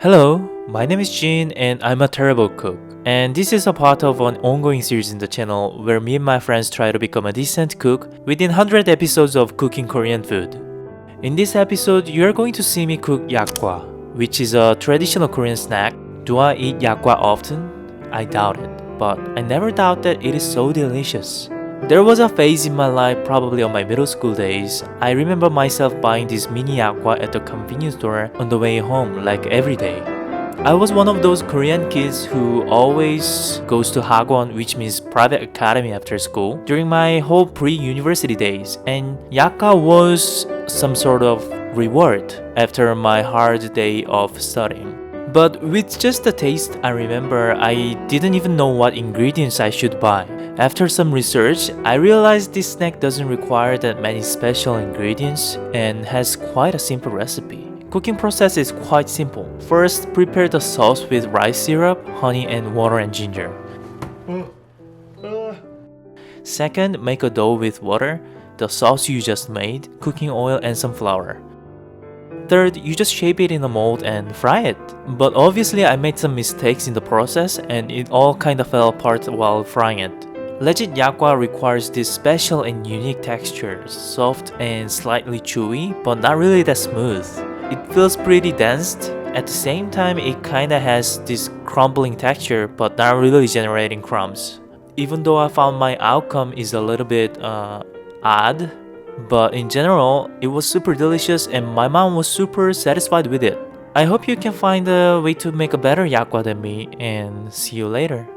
Hello, my name is Jin and I'm a terrible cook. And this is a part of an ongoing series in the channel where me and my friends try to become a decent cook within 100 episodes of cooking Korean food. In this episode, you are going to see me cook yakgwa, which is a traditional Korean snack. Do I eat yakgwa often? I doubt it, but I never doubt that it is so delicious. There was a phase in my life, probably on my middle school days. I remember myself buying this mini yakgwa at the convenience store on the way home, like every day. I was one of those Korean kids who always goes to Hagwon, which means private academy after school, during my whole pre-university days, and yakgwa was some sort of reward after my hard day of studying. But with just the taste, I remember I didn't even know what ingredients I should buy. After some research, I realized this snack doesn't require that many special ingredients and has quite a simple recipe. Cooking process is quite simple. First, prepare the sauce with rice syrup, honey and water and ginger. Second, make a dough with water, the sauce you just made, cooking oil and some flour. Third, you just shape it in a mold and fry it. But obviously I made some mistakes in the process and it all kinda fell apart while frying it. Legit yakgwa requires this special and unique texture, soft and slightly chewy, but not really that smooth. It feels pretty dense. At the same time, it kinda has this crumbling texture, but not really generating crumbs. Even though I found my outcome is a little bit odd, but in general, it was super delicious and my mom was super satisfied with it. I hope you can find a way to make a better yakgwa than me and see you later.